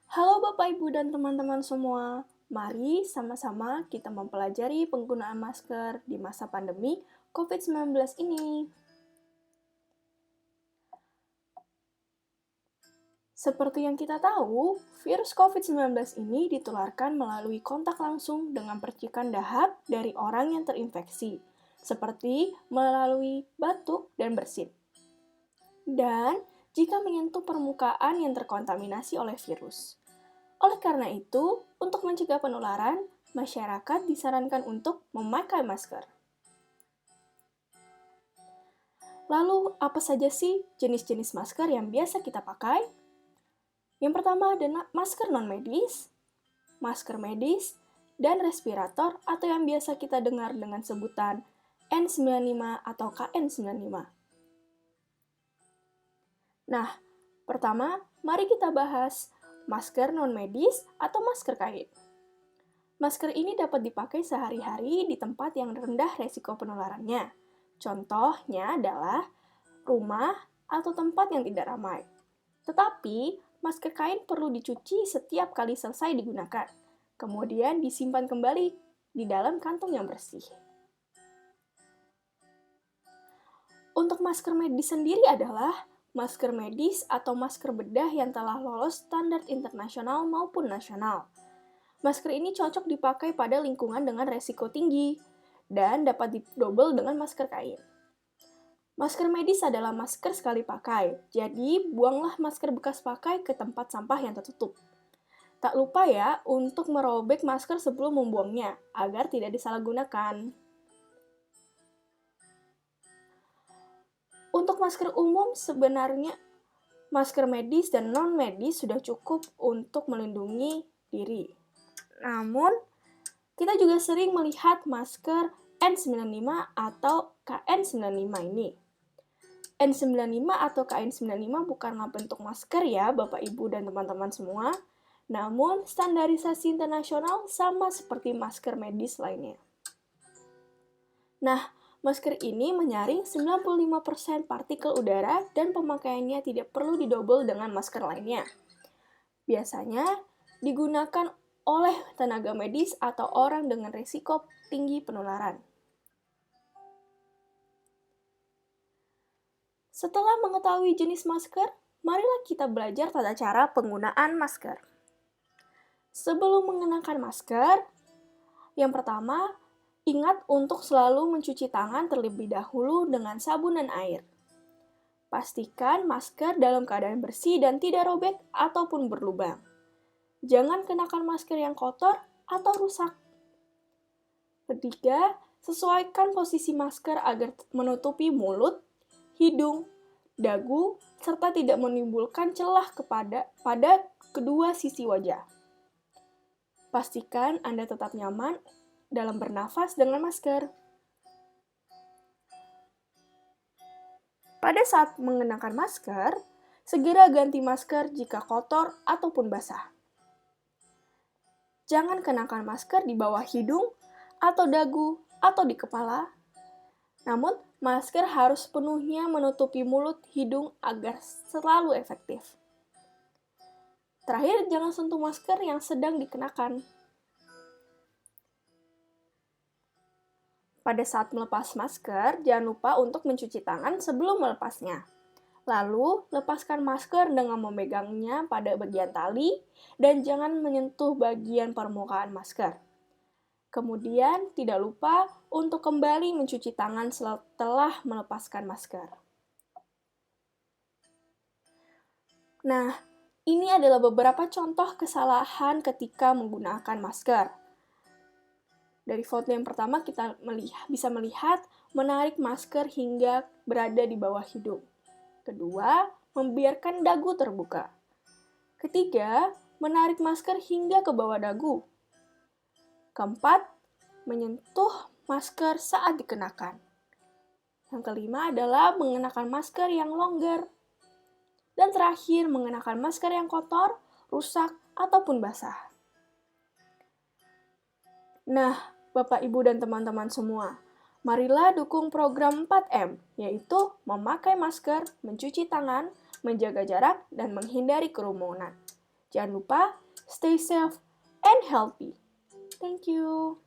Halo Bapak, Ibu, dan teman-teman semua. Mari sama-sama kita mempelajari penggunaan masker di masa pandemi COVID-19 ini. Seperti yang kita tahu, virus COVID-19 ini ditularkan melalui kontak langsung dengan percikan dahak dari orang yang terinfeksi, seperti melalui batuk dan bersin. Dan jika menyentuh permukaan yang terkontaminasi oleh virus. Oleh karena itu, untuk mencegah penularan, masyarakat disarankan untuk memakai masker. Lalu, apa saja sih jenis-jenis masker yang biasa kita pakai? Yang pertama adalah masker non-medis, masker medis, dan respirator atau yang biasa kita dengar dengan sebutan N95 atau KN95. Nah, pertama, mari kita bahas masker non-medis atau masker kain. Masker ini dapat dipakai sehari-hari di tempat yang rendah resiko penularannya. Contohnya adalah rumah atau tempat yang tidak ramai. Tetapi, masker kain perlu dicuci setiap kali selesai digunakan. Kemudian disimpan kembali di dalam kantong yang bersih. Untuk masker medis sendiri adalah masker medis atau masker bedah yang telah lolos standar internasional maupun nasional. Masker ini cocok dipakai pada lingkungan dengan resiko tinggi dan dapat didobel dengan masker kain. Masker medis adalah masker sekali pakai, jadi buanglah masker bekas pakai ke tempat sampah yang tertutup. Tak lupa ya untuk merobek masker sebelum membuangnya, agar tidak disalahgunakan. Untuk masker umum, sebenarnya masker medis dan non-medis sudah cukup untuk melindungi diri. Namun, kita juga sering melihat masker N95 atau KN95 ini. N95 atau KN95 bukanlah bentuk masker ya, Bapak, Ibu, dan teman-teman semua. Namun, standarisasi internasional sama seperti masker medis lainnya. Nah, masker ini menyaring 95% partikel udara dan pemakaiannya tidak perlu didobel dengan masker lainnya. Biasanya digunakan oleh tenaga medis atau orang dengan risiko tinggi penularan. Setelah mengetahui jenis masker, marilah kita belajar tata cara penggunaan masker. Sebelum mengenakan masker, yang pertama, ingat untuk selalu mencuci tangan terlebih dahulu dengan sabun dan air. Pastikan masker dalam keadaan bersih dan tidak robek ataupun berlubang. Jangan kenakan masker yang kotor atau rusak. Ketiga, sesuaikan posisi masker agar menutupi mulut, hidung, dagu, serta tidak menimbulkan celah pada kedua sisi wajah. Pastikan Anda tetap nyaman dalam bernafas dengan masker. Pada saat mengenakan masker, segera ganti masker jika kotor ataupun basah. Jangan kenakan masker di bawah hidung atau dagu atau di kepala. Namun, masker harus sepenuhnya menutupi mulut, hidung agar selalu efektif. Terakhir, jangan sentuh masker yang sedang dikenakan. Pada saat melepas masker, jangan lupa untuk mencuci tangan sebelum melepasnya. Lalu, lepaskan masker dengan memegangnya pada bagian tali dan jangan menyentuh bagian permukaan masker. Kemudian, tidak lupa untuk kembali mencuci tangan setelah melepaskan masker. Nah, ini adalah beberapa contoh kesalahan ketika menggunakan masker. Dari foto yang pertama kita bisa melihat menarik masker hingga berada di bawah hidung. Kedua, membiarkan dagu terbuka. Ketiga, menarik masker hingga ke bawah dagu. Keempat, menyentuh masker saat dikenakan. Yang kelima adalah mengenakan masker yang longgar. Dan terakhir, mengenakan masker yang kotor, rusak, ataupun basah. Nah, Bapak, Ibu, dan teman-teman semua, marilah dukung program 4M, yaitu memakai masker, mencuci tangan, menjaga jarak, dan menghindari kerumunan. Jangan lupa stay safe and healthy. Thank you.